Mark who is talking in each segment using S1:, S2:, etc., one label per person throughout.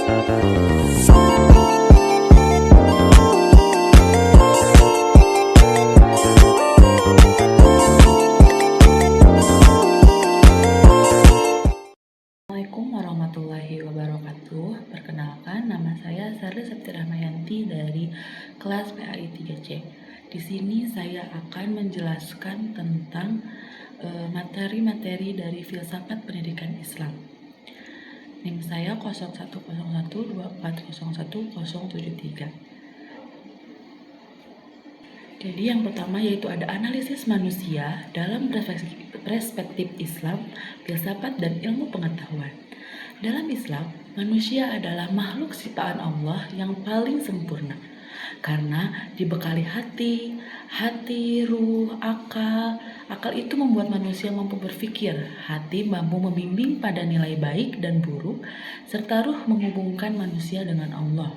S1: Assalamualaikum warahmatullahi wabarakatuh. Perkenalkan, nama saya Sarli Septi Rahmayanti dari kelas PAI 3C. Di sini saya akan menjelaskan tentang materi-materi dari filsafat pendidikan Islam. NIM saya 0101240173. Jadi yang pertama yaitu ada analisis manusia dalam perspektif Islam, filsafat dan ilmu pengetahuan. Dalam Islam, manusia adalah makhluk ciptaan Allah yang paling sempurna karena dibekali hati, ruh, akal. Akal itu membuat manusia mampu berpikir, hati mampu membimbing pada nilai baik dan buruk, serta ruh menghubungkan manusia dengan Allah.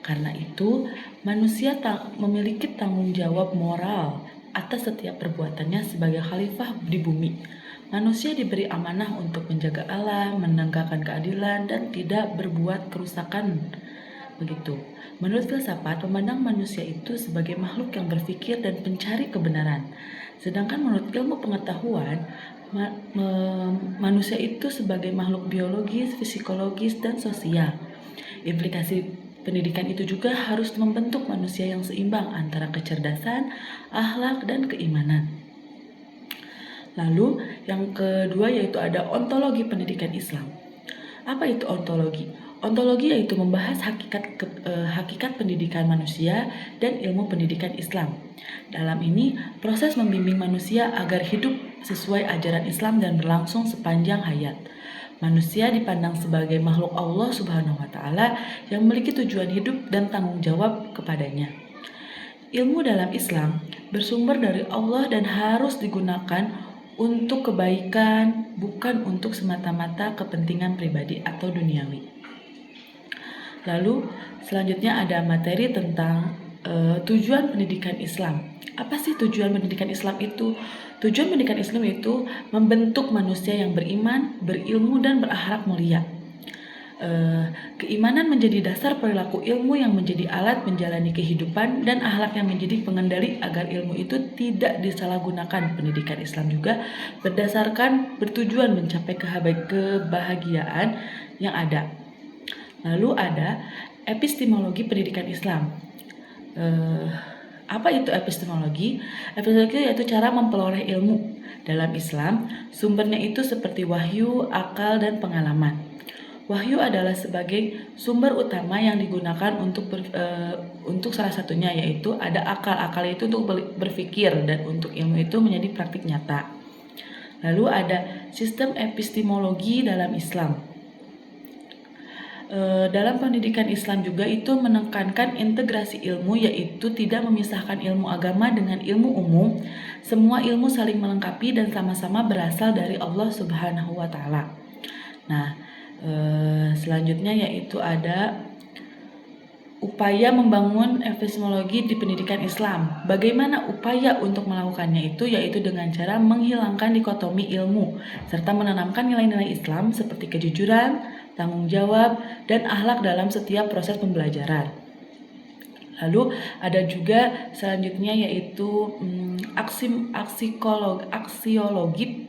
S1: Karena itu, manusia memiliki tanggung jawab moral atas setiap perbuatannya sebagai khalifah di bumi. Manusia diberi amanah untuk menjaga alam, menegakkan keadilan, dan tidak berbuat kerusakan. Begitu. Menurut filsafat, memandang manusia itu sebagai makhluk yang berpikir dan pencari kebenaran. Sedangkan menurut ilmu pengetahuan, manusia itu sebagai makhluk biologis, psikologis, dan sosial. Implikasi pendidikan itu juga harus membentuk manusia yang seimbang antara kecerdasan, akhlak, dan keimanan. Lalu yang kedua yaitu ada ontologi pendidikan Islam. Apa itu ontologi? Ontologi yaitu membahas hakikat pendidikan manusia dan ilmu pendidikan Islam. Dalam ini, proses membimbing manusia agar hidup sesuai ajaran Islam dan berlangsung sepanjang hayat. Manusia dipandang sebagai makhluk Allah Subhanahu wa Ta'ala yang memiliki tujuan hidup dan tanggung jawab kepadanya. Ilmu dalam Islam bersumber dari Allah dan harus digunakan untuk kebaikan, bukan untuk semata-mata kepentingan pribadi atau duniawi. Lalu selanjutnya ada materi tentang tujuan pendidikan Islam. Apa sih tujuan pendidikan Islam itu? Tujuan pendidikan Islam itu membentuk manusia yang beriman, berilmu, dan berakhlak mulia. Keimanan menjadi dasar perilaku ilmu yang menjadi alat menjalani kehidupan dan akhlak yang menjadi pengendali agar ilmu itu tidak disalahgunakan. Pendidikan Islam juga bertujuan mencapai kebahagiaan yang ada. Lalu ada epistemologi pendidikan Islam. Apa itu epistemologi? Epistemologi yaitu cara memperoleh ilmu. Dalam Islam, sumbernya itu seperti wahyu, akal, dan pengalaman. Wahyu adalah sebagai sumber utama yang digunakan untuk salah satunya yaitu ada akal. Akal itu untuk berpikir dan untuk ilmu itu menjadi praktik nyata. Lalu ada sistem epistemologi dalam Islam. Dalam pendidikan Islam juga itu menekankan integrasi ilmu yaitu tidak memisahkan ilmu agama dengan ilmu umum. Semua ilmu saling melengkapi dan sama-sama berasal dari Allah Subhanahu wa Ta'ala. Nah, selanjutnya yaitu ada upaya membangun epistemologi di pendidikan Islam. Bagaimana upaya untuk melakukannya itu yaitu dengan cara menghilangkan dikotomi ilmu serta menanamkan nilai-nilai Islam seperti kejujuran, tanggung jawab, dan akhlak dalam setiap proses pembelajaran. Lalu ada juga selanjutnya yaitu aksiologi.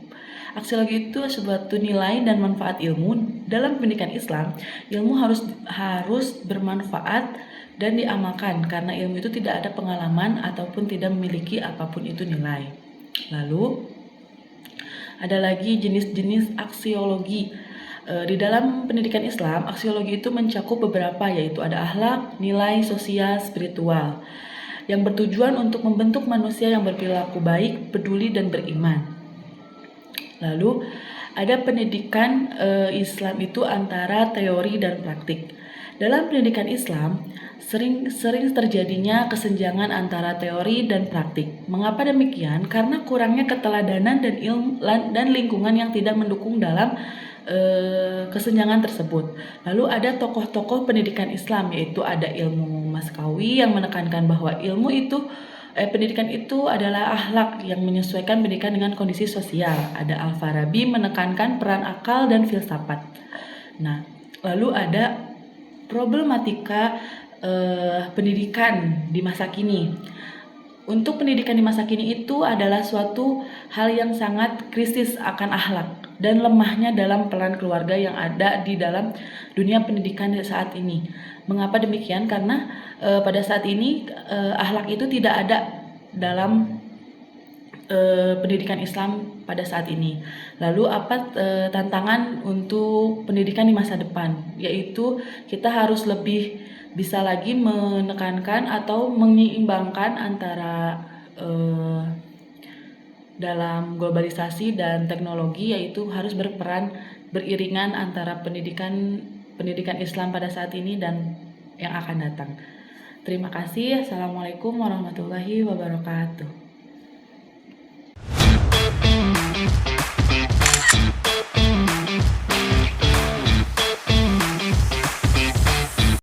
S1: Aksiologi itu suatu nilai dan manfaat ilmu. Dalam pendidikan Islam, ilmu harus bermanfaat dan diamalkan karena ilmu itu tidak ada pengalaman ataupun tidak memiliki apapun itu nilai. Lalu ada lagi jenis-jenis aksiologi. Di dalam pendidikan Islam, aksiologi itu mencakup beberapa yaitu ada akhlak, nilai, sosial, spiritual yang bertujuan untuk membentuk manusia yang berperilaku baik, peduli, dan beriman. Lalu ada pendidikan Islam itu antara teori dan praktik. Dalam pendidikan Islam, sering terjadinya kesenjangan antara teori dan praktik. Mengapa demikian? Karena kurangnya keteladanan dan lingkungan yang tidak mendukung dalam kesenjangan tersebut. Lalu ada tokoh-tokoh pendidikan Islam yaitu ada ilmu Maskawi yang menekankan bahwa pendidikan itu adalah akhlak yang menyesuaikan pendidikan dengan kondisi sosial. Ada Al-Farabi menekankan peran akal dan filsafat. Nah, lalu ada problematika pendidikan di masa kini. Untuk pendidikan di masa kini itu adalah suatu hal yang sangat krisis akan akhlak dan lemahnya dalam peran keluarga yang ada di dalam dunia pendidikan saat ini. Mengapa demikian? Karena pada saat ini akhlak itu tidak ada dalam pendidikan Islam pada saat ini. Lalu apa tantangan untuk pendidikan di masa depan? Yaitu kita harus lebih bisa lagi menekankan atau menyeimbangkan antara dalam globalisasi dan teknologi, yaitu harus berperan beriringan antara pendidikan Islam pada saat ini dan yang akan datang. Terima kasih. Assalamualaikum warahmatullahi wabarakatuh.